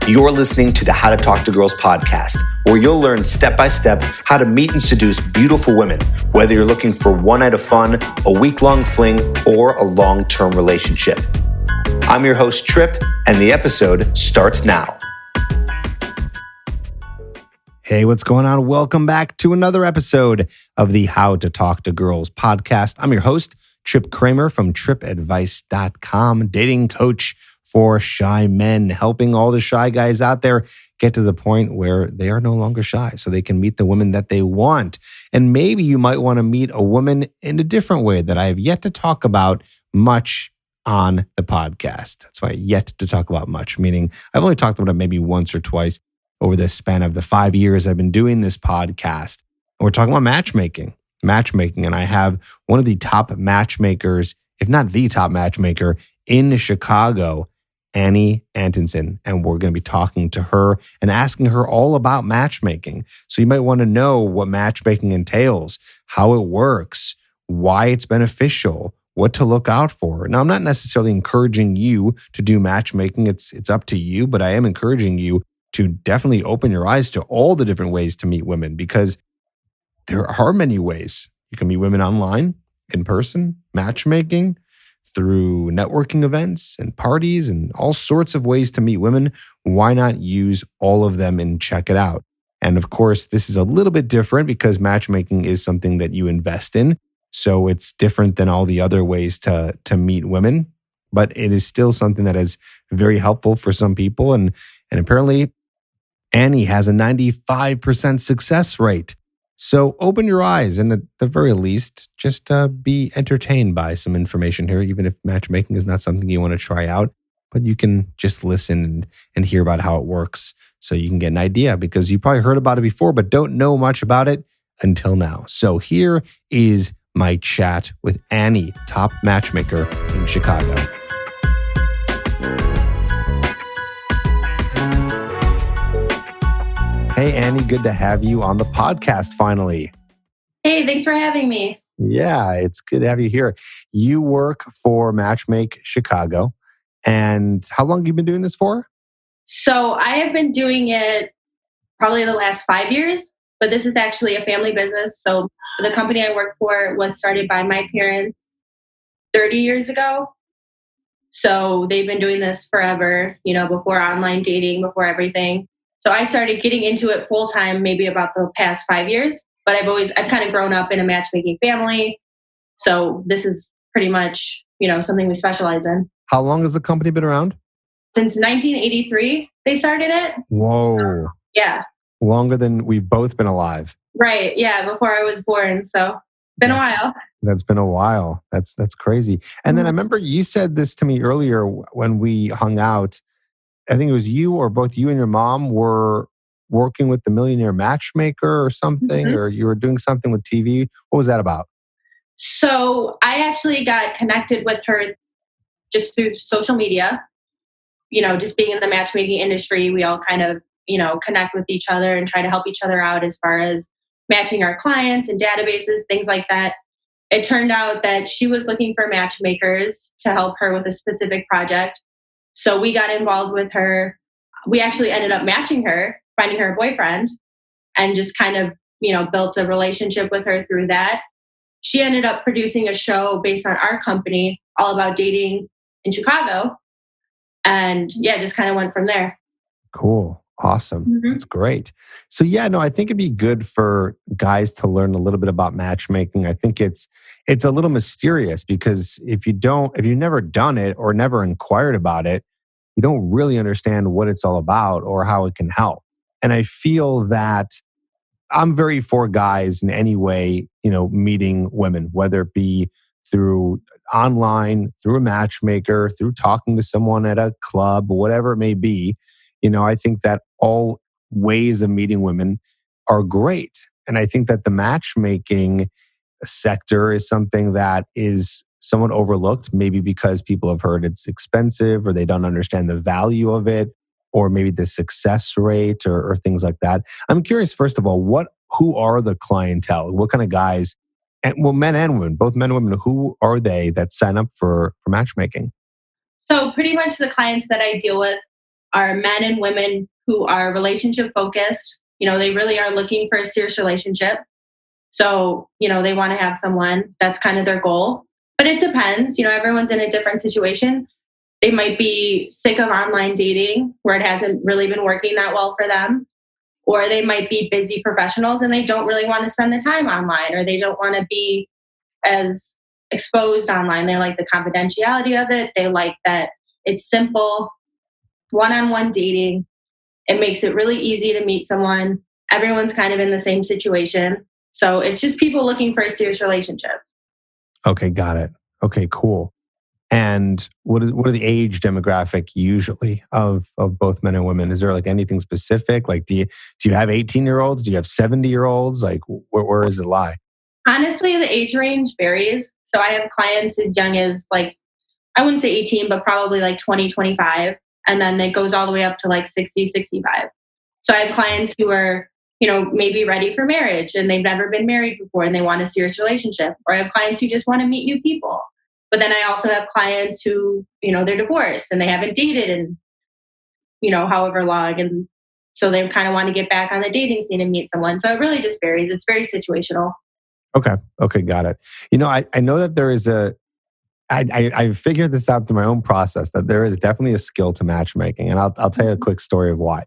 You're listening to the How to Talk to Girls podcast, where you'll learn step-by-step how to meet and seduce beautiful women, whether you're looking for one night of fun, a week-long fling, or a long-term relationship. I'm your host, Trip, and the episode starts now. Hey, what's going on? Welcome back to another episode of the How to Talk to Girls podcast. I'm your host, Trip Kramer from tripadvice.com, dating coach for shy men, helping all the shy guys out there get to the point where they are no longer shy so they can meet the women that they want. And maybe you might want to meet a woman in a different way that I have yet to talk about much on the podcast. That's why yet to talk about much, meaning I've only talked about it maybe once or twice over the span of the 5 years I've been doing this podcast. And we're talking about matchmaking. And I have one of the top matchmakers, if not the top matchmaker in Chicago, Annie Antonsen. And we're going to be talking to her and asking her all about matchmaking. So you might want to know what matchmaking entails, how it works, why it's beneficial, what to look out for. Now, I'm not necessarily encouraging you to do matchmaking. It's up to you, but I am encouraging you to definitely open your eyes to all the different ways to meet women, because there are many ways. You can meet women online, in person, matchmaking, through networking events and parties and all sorts of ways to meet women. Why not use all of them and check it out? And of course, this is a little bit different because matchmaking is something that you invest in. So it's different than all the other ways to meet women, but it is still something that is very helpful for some people. And apparently, Annie has a 95% success rate. So open your eyes and at the very least, just be entertained by some information here, even if matchmaking is not something you want to try out, but you can just listen and hear about how it works so you can get an idea, because you probably heard about it before, but don't know much about it until now. So here is my chat with Annie, top matchmaker in Chicago. Hey, Annie, good to have you on the podcast finally. Hey, thanks for having me. Yeah, it's good to have you here. You work for Matchmake Chicago. And how long have you been doing this for? So I have been doing it probably the last 5 years, but this is actually a family business. So the company I work for was started by my parents 30 years ago. So they've been doing this forever, before online dating, before everything. So I started getting into it full time maybe about the past 5 years, but I've kind of grown up in a matchmaking family. So this is pretty much, something we specialize in. How long has the company been around? Since 1983, they started it. Whoa. Yeah. Longer than we've both been alive. Right. Yeah. Before I was born. So been a while. That's been a while. That's crazy. And then I remember you said this to me earlier when we hung out. I think it was you or both you and your mom were working with the Millionaire Matchmaker or something, or you were doing something with TV. What was that about? So I actually got connected with her just through social media. Just being in the matchmaking industry, we all kind of, connect with each other and try to help each other out as far as matching our clients and databases, things like that. It turned out that she was looking for matchmakers to help her with a specific project. So we got involved with her. We actually ended up matching her, finding her a boyfriend, and just kind of, built a relationship with her through that. She ended up producing a show based on our company, all about dating in Chicago. And yeah, just kind of went from there. Cool. Awesome. That's great. So I think it'd be good for guys to learn a little bit about matchmaking. I think it's a little mysterious because if you've never done it or never inquired about it, you don't really understand what it's all about or how it can help. And I feel that I'm very for guys in any way, meeting women, whether it be through online, through a matchmaker, through talking to someone at a club, whatever it may be. I think that all ways of meeting women are great. And I think that the matchmaking sector is something that is somewhat overlooked, maybe because people have heard it's expensive or they don't understand the value of it, or maybe the success rate or things like that. I'm curious, first of all, who are the clientele? What kind of guys, men and women, both men and women, who are they that sign up for matchmaking? So pretty much the clients that I deal with are men and women who are relationship focused. They really are looking for a serious relationship. So, they want to have someone, that's kind of their goal. But it depends. Everyone's in a different situation. They might be sick of online dating where it hasn't really been working that well for them. Or they might be busy professionals and they don't really want to spend the time online, or they don't want to be as exposed online. They like the confidentiality of it. They like that it's simple, one on one dating. It makes it really easy to meet someone. Everyone's kind of in the same situation. So it's just people looking for a serious relationship. Okay, got it. Okay, cool. And what are the age demographic usually of both men and women? Is there like anything specific? Like do you have 18-year-olds? Do you have 70-year-olds? Like where does it lie? Honestly, the age range varies. So I have clients as young as like, I wouldn't say 18, but probably like 20, 25. And then it goes all the way up to like 60, 65. So I have clients who are, maybe ready for marriage and they've never been married before and they want a serious relationship. Or I have clients who just want to meet new people. But then I also have clients who, they're divorced and they haven't dated in, however long. And so they kind of want to get back on the dating scene and meet someone. So it really just varies. It's very situational. Okay. Okay, got it. I know that there is I figured this out through my own process that there is definitely a skill to matchmaking. And I'll tell you a quick story of why.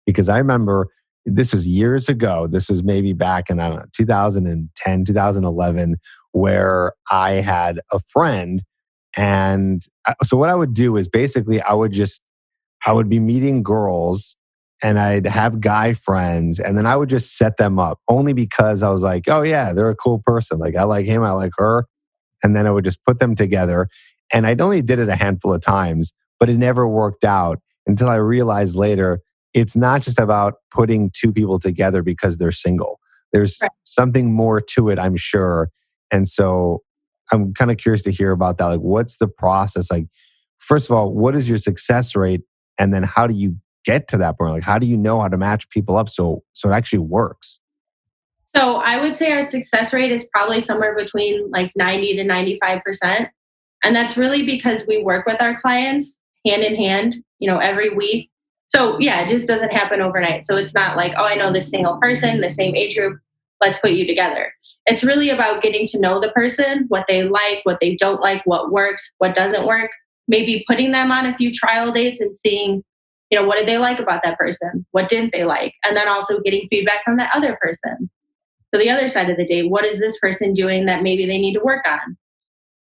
Because I remember this was years ago. This was maybe back in, I don't know, 2010, 2011, where I had a friend. And so what I would do is basically I would be meeting girls and I'd have guy friends and then I would just set them up only because I was like, oh yeah, they're a cool person. Like I like him, I like her. And then I would just put them together. And I'd only did it a handful of times, but it never worked out until I realized later it's not just about putting two people together because they're single. There's Right. something more to it, I'm sure. And so I'm kind of curious to hear about that. Like, what's the process? Like, first of all, what is your success rate? And then how do you get to that point? Like, how do you know how to match people up so it actually works? So I would say our success rate is probably somewhere between like 90 to 95%. And that's really because we work with our clients hand in hand, every week. So yeah, it just doesn't happen overnight. So it's not like, oh, I know this single person, the same age group, let's put you together. It's really about getting to know the person, what they like, what they don't like, what works, what doesn't work. Maybe putting them on a few trial dates and seeing, what did they like about that person? What didn't they like? And then also getting feedback from that other person. So the other side of the date, what is this person doing that maybe they need to work on?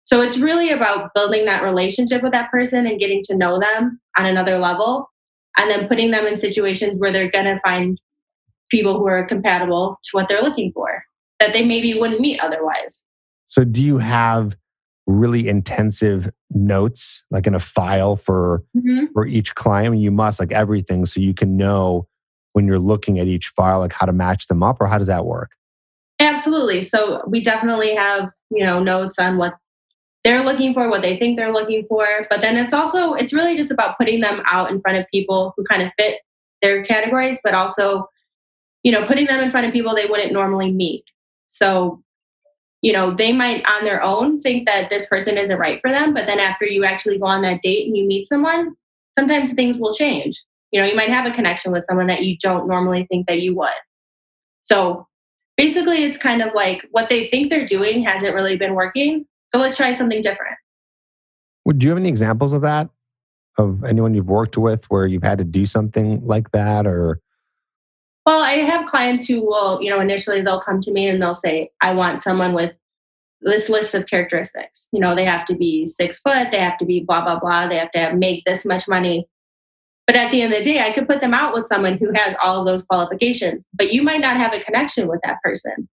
So it's really about building that relationship with that person and getting to know them on another level, and then putting them in situations where they're going to find people who are compatible to what they're looking for that they maybe wouldn't meet otherwise. So do you have really intensive notes like in a file Mhm. for each client? I mean, you must like everything so you can know when you're looking at each file like how to match them up or how does that work? Absolutely. So we definitely have, notes on what they're looking for, what they think they're looking for. But then it's really just about putting them out in front of people who kind of fit their categories, but also, putting them in front of people they wouldn't normally meet. So, they might on their own think that this person isn't right for them. But then after you actually go on that date and you meet someone, sometimes things will change. You might have a connection with someone that you don't normally think that you would. So basically, it's kind of like what they think they're doing hasn't really been working. So let's try something different. Do you have any examples of that? Of anyone you've worked with where you've had to do something like that or Well, I have clients who will, initially they'll come to me and they'll say, I want someone with this list of characteristics. They have to be 6 foot, they have to be blah, blah, blah, they have to make this much money. But at the end of the day, I could put them out with someone who has all of those qualifications, but you might not have a connection with that person.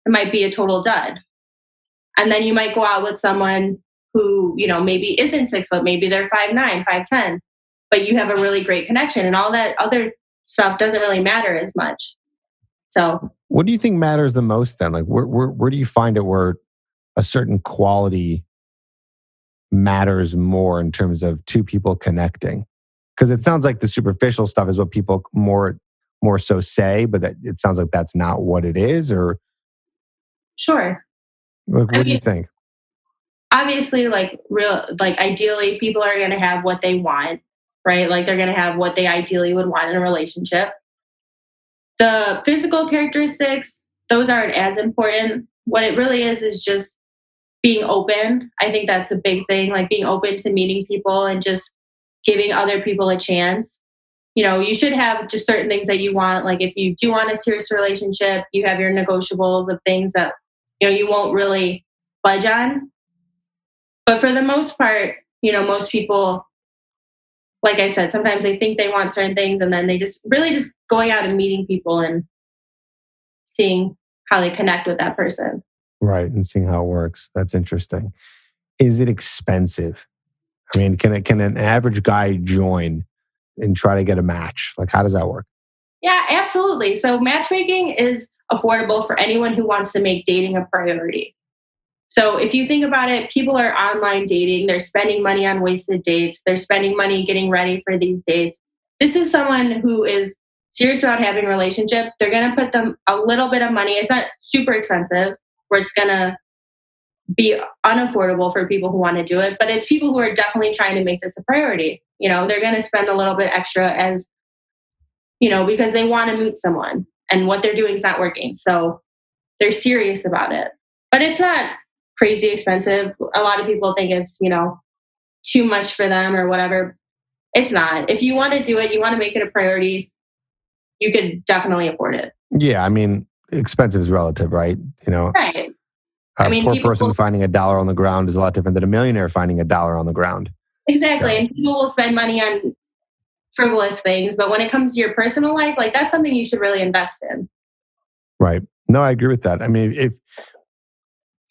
It might be a total dud. And then you might go out with someone who, maybe isn't 6 foot, maybe they're 5'9", 5'10", but you have a really great connection and all that other stuff doesn't really matter as much. So what do you think matters the most then? Like where do you find it where a certain quality matters more in terms of two people connecting? Because it sounds like the superficial stuff is what people more so say, but that it sounds like that's not what it is. Or sure. like, I what do you mean, think? obviously, like ideally people are going to have what they want. right? Like they're going to have what they ideally would want in a relationship. The physical characteristics, those aren't as important. What it really is just being open. I think that's a big thing, like being open to meeting people and just giving other people a chance. You should have just certain things that you want. Like if you do want a serious relationship, you have your negotiables of things that, you won't really budge on. But for the most part, most people, like I said, sometimes they think they want certain things and then they just really just going out and meeting people and seeing how they connect with that person. Right. And seeing how it works. That's interesting. Is it expensive? I mean, can an average guy join and try to get a match? Like, how does that work? Yeah, absolutely. So matchmaking is affordable for anyone who wants to make dating a priority. So if you think about it, people are online dating, they're spending money on wasted dates, they're spending money getting ready for these dates. This is someone who is serious about having a relationship. They're going to put them a little bit of money. It's not super expensive where it's going to be unaffordable for people who want to do it, but it's people who are definitely trying to make this a priority. They're going to spend a little bit extra as, because they want to meet someone and what they're doing is not working. So they're serious about it. But it's not crazy expensive. A lot of people think it's, too much for them or whatever. It's not. If you want to do it, you want to make it a priority, you could definitely afford it. Yeah, I mean, expensive is relative, right? Right. A poor person finding $1 on the ground is a lot different than a millionaire finding $1 on the ground. Exactly. So. And people will spend money on frivolous things, but when it comes to your personal life, like that's something you should really invest in. Right. No, I agree with that. I mean, if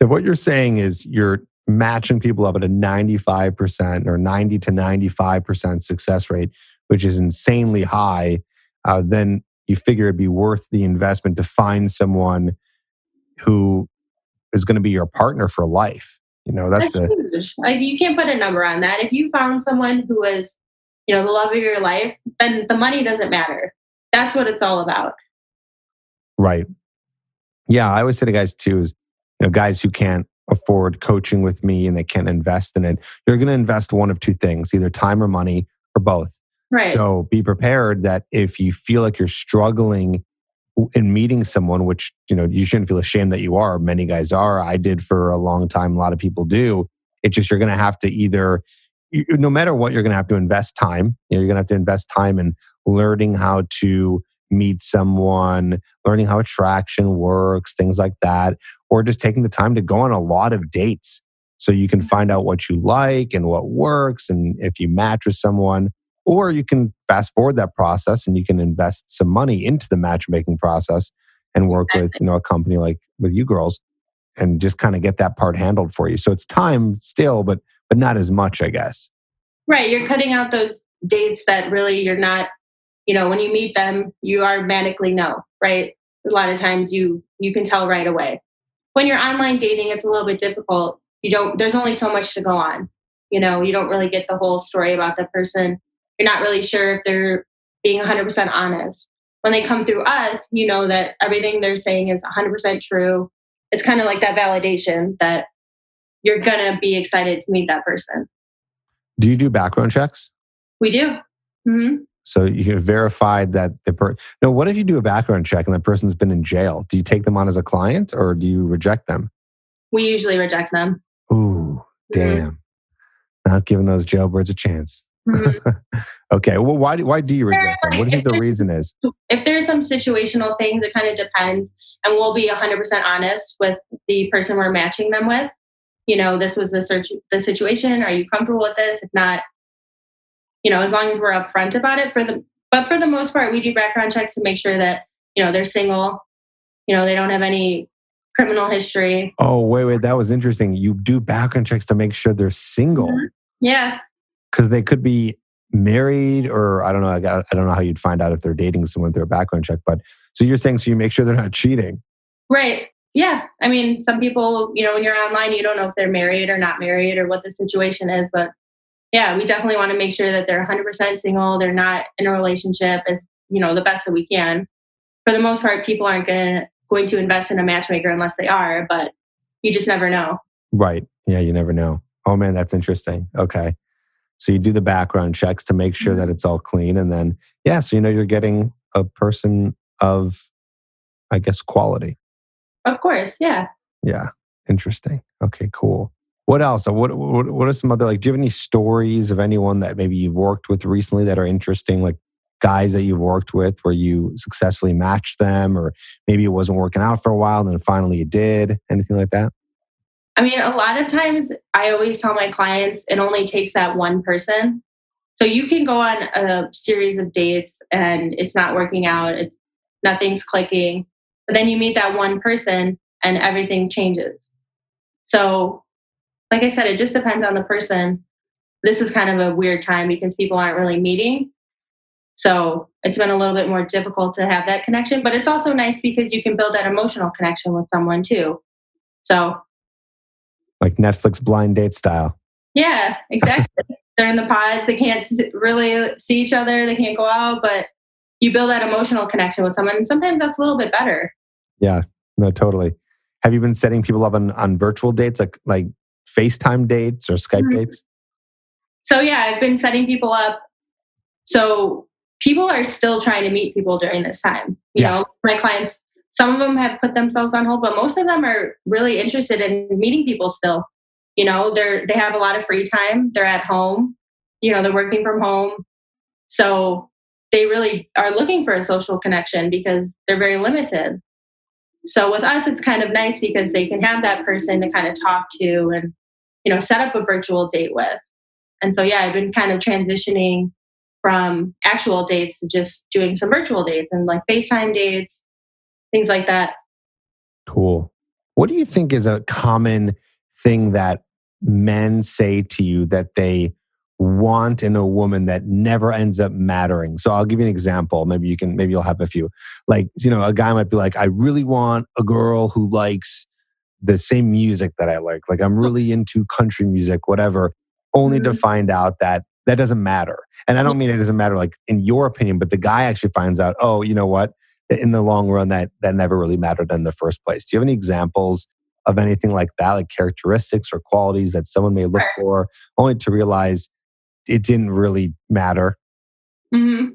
what you're saying is you're matching people up at a 95% or 90 to 95% success rate, which is insanely high, then you figure it'd be worth the investment to find someone who is going to be your partner for life. That's huge. Like you can't put a number on that. If you found someone who is, the love of your life, then the money doesn't matter. That's what it's all about. Right. Yeah, I always say to guys too is, guys who can't afford coaching with me and they can't invest in it, you're going to invest one of two things, either time or money or both. Right. So be prepared that if you feel like you're struggling in meeting someone, which, you shouldn't feel ashamed that you are. Many guys are. I did for a long time. A lot of people do. It's just you're going to have to either, no matter what, you're going to have to invest time. You're going to have to invest time in learning how to meet someone, learning how attraction works, things like that, or just taking the time to go on a lot of dates so you can find out what you like and what works and if you match with someone. Or you can fast forward that process and you can invest some money into the matchmaking process and work with, a company like with you girls and just kind of get that part handled for you. So it's time still, but not as much, I guess. Right. You're cutting out those dates that really you're not, when you meet them, you automatically know, right? A lot of times you can tell right away. When you're online dating, it's a little bit difficult. There's only so much to go on. You don't really get the whole story about the person. You're not really sure if they're being 100% honest. When they come through us, you know that everything they're saying is 100% true. It's kind of like that validation that you're going to be excited to meet that person. Do you do background checks? We do. Mm-hmm. So you have verified that the person. No, what if you do a background check and that person's been in jail? Do you take them on as a client or do you reject them? We usually reject them. Ooh, damn. Mm-hmm. Not giving those jailbirds a chance. Mm-hmm. Okay. Well, why do you reject them? What do you think the reason is? If there's some situational things, it kind of depends. And we'll be 100% honest with the person we're matching them with. This was the situation. Are you comfortable with this? If not, as long as we're upfront about it. But for the most part, we do background checks to make sure that, they're single. They don't have any criminal history. Oh, wait. That was interesting. You do background checks to make sure they're single. Mm-hmm. Yeah. Because they could be married or I don't know. I don't know how you'd find out if they're dating someone through a background check. But so you're saying, so you make sure they're not cheating. Right. Yeah. I mean, some people, when you're online, you don't know if they're married or not married or what the situation is. But yeah, we definitely want to make sure that they're 100% single. They're not in a relationship as, the best that we can. For the most part, people aren't going to invest in a matchmaker unless they are, but you just never know. Right. Yeah, you never know. Oh man, that's interesting. Okay. So you do the background checks to make sure that it's all clean. And then, yeah, so you're getting a person of, I guess, quality. Of course, yeah. Yeah. Interesting. Okay, cool. What else? What are some other, like, do you have any stories of anyone that maybe you've worked with recently that are interesting? Like guys that you've worked with where you successfully matched them, or maybe it wasn't working out for a while and then finally it did? Anything like that? I mean, a lot of times I always tell my clients it only takes that one person. So you can go on a series of dates and it's not working out, nothing's clicking, but then you meet that one person and everything changes. So, like I said, it just depends on the person. This is kind of a weird time because people aren't really meeting. So it's been a little bit more difficult to have that connection, but it's also nice because you can build that emotional connection with someone too. So, Like Netflix blind date style. yeah, exactly. They're in the pods, they can't really see each other, they can't go out, but you build that emotional connection with someone. And sometimes that's a little bit better. Yeah, no, totally. Have you been setting people up on virtual dates, like FaceTime dates or Skype Mhm. dates? So, yeah, I've been setting people up. So people are still trying to meet people during this time. Yeah. My clients, some of them have put themselves on hold, but most of them are really interested in meeting people still. They have a lot of free time. They're at home. They're working from home. So they really are looking for a social connection because they're very limited. So with us, it's kind of nice because they can have that person to kind of talk to and, set up a virtual date with. And so, yeah, I've been kind of transitioning from actual dates to just doing some virtual dates and like FaceTime dates, things like that. Cool. What do you think is a common thing that men say to you that they want in a woman that never ends up mattering? So I'll give you an example. Maybe you'll have a few. Like, a guy might be like, I really want a girl who likes the same music that I like. Like, I'm really into country music, whatever, only to Mhm. find out that that doesn't matter. And I don't mean it doesn't matter like in your opinion, but the guy actually finds out, oh, you know what? In the long run, that never really mattered in the first place. Do you have any examples of anything like that, like characteristics or qualities that someone may look for only to realize it didn't really matter? hmm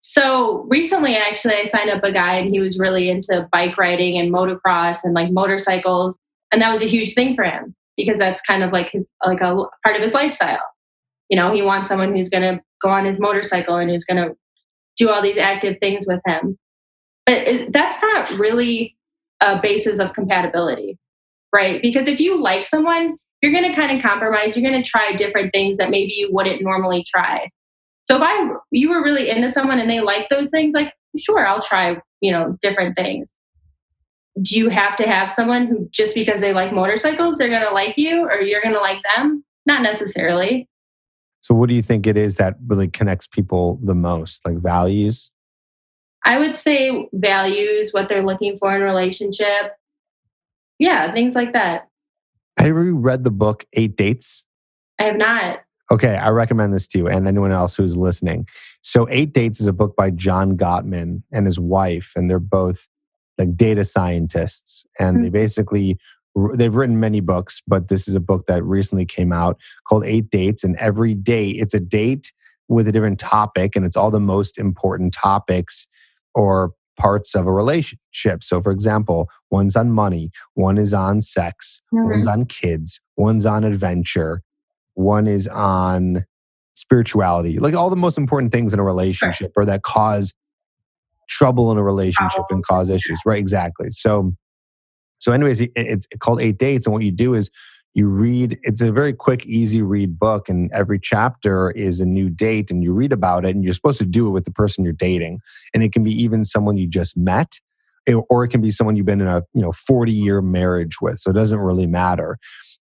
So recently, actually, I signed up a guy and he was really into bike riding and motocross and like motorcycles. And that was a huge thing for him because that's kind of like like a part of his lifestyle. He wants someone who's going to go on his motorcycle and who's going to do all these active things with him. But that's not really a basis of compatibility, right? Because if you like someone, you're going to kind of compromise. You're going to try different things that maybe you wouldn't normally try. So if you were really into someone and they like those things, like sure, I'll try, different things. Do you have to have someone who just because they like motorcycles, they're going to like you or you're going to like them? Not necessarily. So, what do you think it is that really connects people the most? Like values? I would say values, what they're looking for in a relationship. Yeah, things like that. Have you read the book Eight Dates? I have not. Okay, I recommend this to you and anyone else who's listening. So, Eight Dates is a book by John Gottman and his wife, and they're both like data scientists. And they've written many books, but this is a book that recently came out called Eight Dates. And every date, it's a date with a different topic, and it's all the most important topics or parts of a relationship. So, for example, one's on money, one is on sex, one's Mhm. on kids, one's on adventure, one is on spirituality, like all the most important things in a Sure. relationship or that cause trouble in a relationship and Problems. cause issues. Right, exactly. So anyways, it's called Eight Dates. And what you do is you read, it's a very quick, easy read book. And every chapter is a new date and you read about it and you're supposed to do it with the person you're dating. And it can be even someone you just met or it can be someone you've been in a 40-year marriage with. So it doesn't really matter.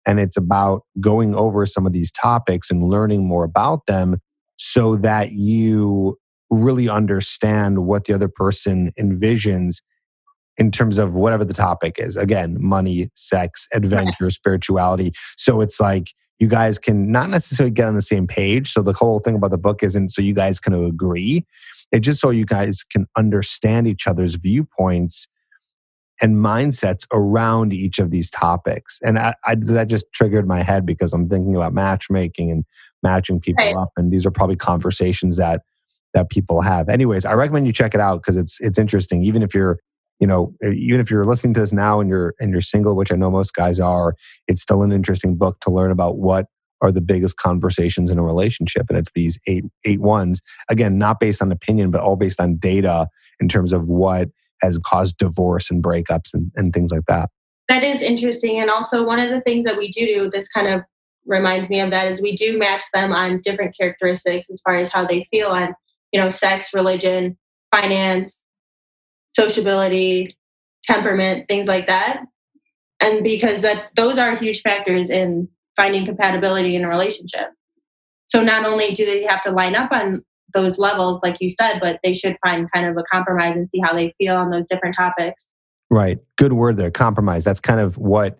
And it's about going over some of these topics and learning more about them so that you really understand what the other person envisions in terms of whatever the topic is. Again, money, sex, Right. adventure, spirituality. So it's like you guys can not necessarily get on the same page. So the whole thing about the book isn't so you guys can agree. It's just so you guys can understand each other's viewpoints and mindsets around each of these topics. And that just triggered my head because I'm thinking about matchmaking and matching people Right. up. And these are probably conversations that people have. Anyways, I recommend you check it out because it's interesting. Even if you're, even if you're listening to this now and you're single, which I know most guys are, it's still an interesting book to learn about what are the biggest conversations in a relationship. And it's these eight ones. Again, not based on opinion, but all based on data in terms of what has caused divorce and breakups and things like that. That is interesting. And also, one of the things that we do, this kind of reminds me of that, is we do match them on different characteristics as far as how they feel on, sex, religion, finance, sociability, temperament, things like that. And because those are huge factors in finding compatibility in a relationship. So not only do they have to line up on those levels, like you said, but they should find kind of a compromise and see how they feel on those different topics. Right. Good word there. Compromise. That's kind of what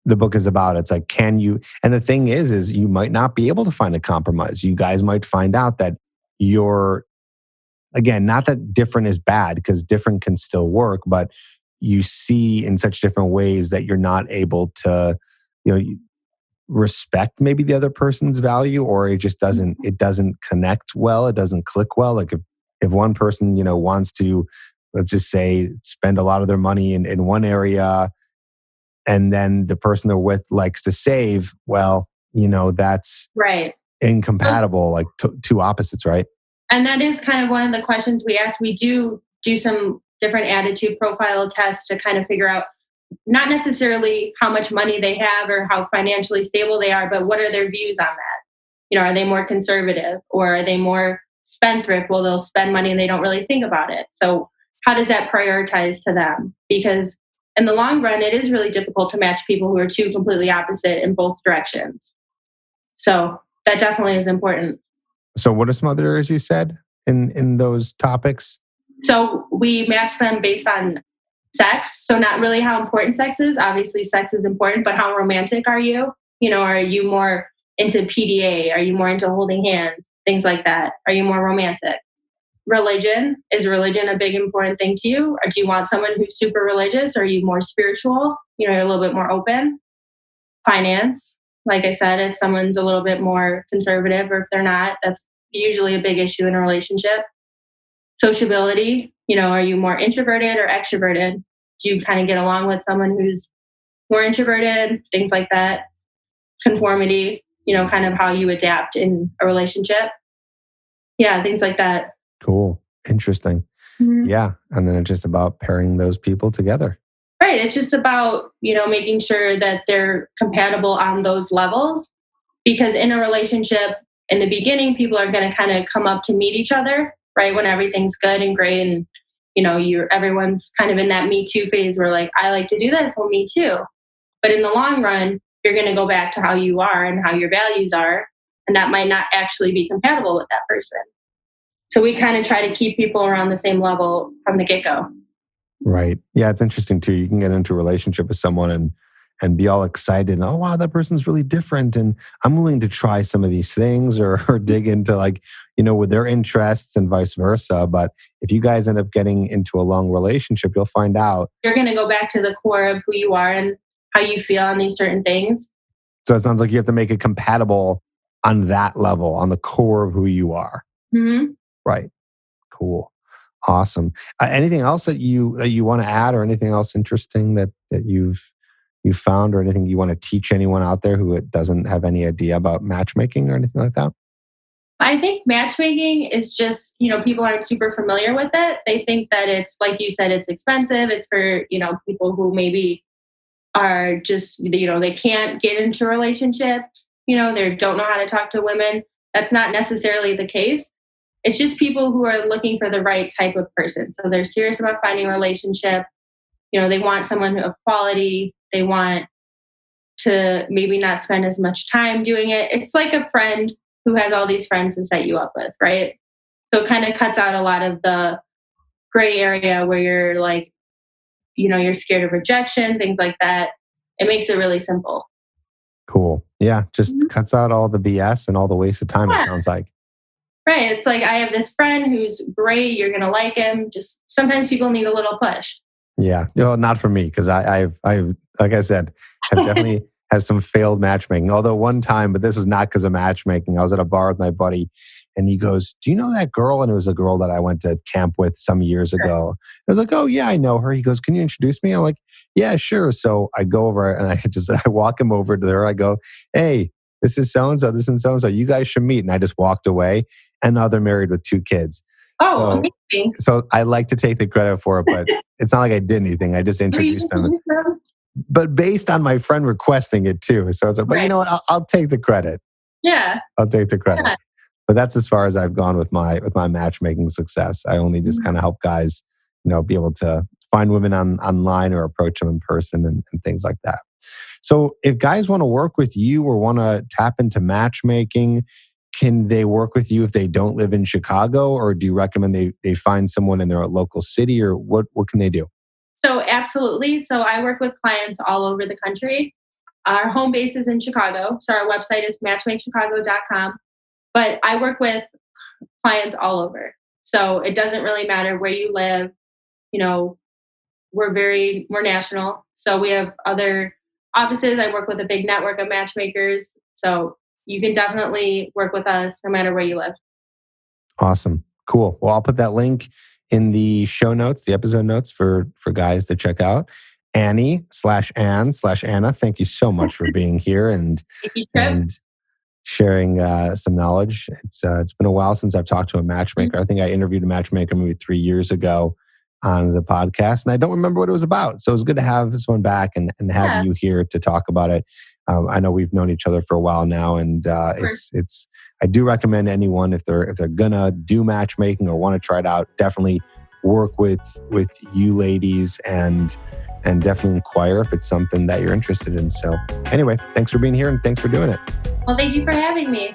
the book is about. It's like, can you, and the thing is you might not be able to find a compromise. You guys might find out that you're, again, not that different is bad because different can still work, but you see in such different ways that you're not able to, respect maybe the other person's value, or it doesn't connect well. It doesn't click well. Like if one person, wants to, let's just say, spend a lot of their money in one area, and then the person they're with likes to save, well, that's Right. incompatible, like two opposites, right? And that is kind of one of the questions we ask. We do some different attitude profile tests to kind of figure out not necessarily how much money they have or how financially stable they are, but what are their views on that? Are they more conservative or are they more spendthrift? Well, they'll spend money and they don't really think about it. So how does that prioritize to them? Because in the long run, it is really difficult to match people who are two completely opposite in both directions. So that definitely is important. So what are some other areas you said in those topics? So we match them based on sex. So not really how important sex is. Obviously, sex is important, but how romantic are you? Are you more into PDA? Are you more into holding hands? Things like that. Are you more romantic? Religion. Is religion a big important thing to you? Or do you want someone who's super religious? Or are you more spiritual? You're a little bit more open. Finance. Like I said, if someone's a little bit more conservative or if they're not, that's usually a big issue in a relationship. Sociability, are you more introverted or extroverted? Do you kind of get along with someone who's more introverted? Things like that. Conformity, kind of how you adapt in a relationship. Yeah, things like that. Cool. Interesting. Mhm. Yeah. And then it's just about pairing those people together. Right. It's just about, making sure that they're compatible on those levels. Because in a relationship, in the beginning, people are going to kind of come up to meet each other, right? When everything's good and great, and everyone's kind of in that me too phase where like, I like to do this, well, me too. But in the long run, you're going to go back to how you are and how your values are, and that might not actually be compatible with that person. So we kind of try to keep people around the same level from the get go. Right. Yeah, it's interesting too. You can get into a relationship with someone and be all excited and, oh wow, that person's really different and I'm willing to try some of these things or dig into like, with their interests and vice versa. But if you guys end up getting into a long relationship, you'll find out. You're going to go back to the core of who you are and how you feel on these certain things. So it sounds like you have to make it compatible on that level, on the core of who you are. Mm-hmm. Right. Cool. Awesome. Anything else that you want to add, or anything else interesting that you've found, or anything you want to teach anyone out there who doesn't have any idea about matchmaking or anything like that? I think matchmaking is just, people aren't super familiar with it. They think that it's, like you said, it's expensive. It's for, people who maybe are just, they can't get into a relationship, they don't know how to talk to women. That's not necessarily the case. It's just people who are looking for the right type of person. So they're serious about finding a relationship. They want someone of quality. They want to maybe not spend as much time doing it. It's like a friend who has all these friends to set you up with, right? So it kind of cuts out a lot of the gray area where you're like, you're scared of rejection, things like that. It makes it really simple. Cool. Yeah, just Mhm. cuts out all the BS and all the wasted time, it Yeah. sounds like. Right. It's like, I have this friend who's great. You're going to like him. Just sometimes people need a little push. Yeah, not for me because I've like I said, have definitely has some failed matchmaking. Although one time, but this was not because of matchmaking. I was at a bar with my buddy, and he goes, "Do you know that girl?" And it was a girl that I went to camp with some years ago. I was like, "Oh yeah, I know her." He goes, "Can you introduce me?" I'm like, "Yeah, sure." So I go over and I walk him over to her. I go, "Hey, this is so and so. This is so and so. You guys should meet." And I just walked away. And now they're married with 2 kids. Oh, So amazing. so I like to take the credit for it, but it's not like I did anything. I just Who you introduced them, introduce them? but based on my friend requesting it too. So it's like, but you Right. know what? I'll take the credit. Yeah. I'll take the credit. Yeah. But that's as far as I've gone with my matchmaking success. I only just kind of help guys, be able to find women online or approach them in person and things like that. So if guys want to work with you or want to tap into matchmaking, can they work with you if they don't live in Chicago, or do you recommend they find someone in their local city, or what can they do? So absolutely. So I work with clients all over the country. Our home base is in Chicago. So our website is matchmakechicago.com. But I work with clients all over. So it doesn't really matter where you live. You know, we're national. So we have other offices. I work with a big network of matchmakers. So you can definitely work with us no matter where you live. Awesome. Cool. Well, I'll put that link in the show notes, the episode notes for guys to check out. Annie/Ann/Anna, thank you so much for being here Thank you, Trip. and sharing some knowledge. It's been a while since I've talked to a Mhm. matchmaker. I think I interviewed a matchmaker maybe 3 years ago on the podcast, and I don't remember what it was about. So it was good to have this one back and have Yeah, you here to talk about it. I know we've known each other for a while now, and sure. it's. I do recommend anyone if they're gonna do matchmaking or want to try it out, definitely work with you ladies and definitely inquire if it's something that you're interested in. So anyway, thanks for being here and thanks for doing it. Well, thank you for having me.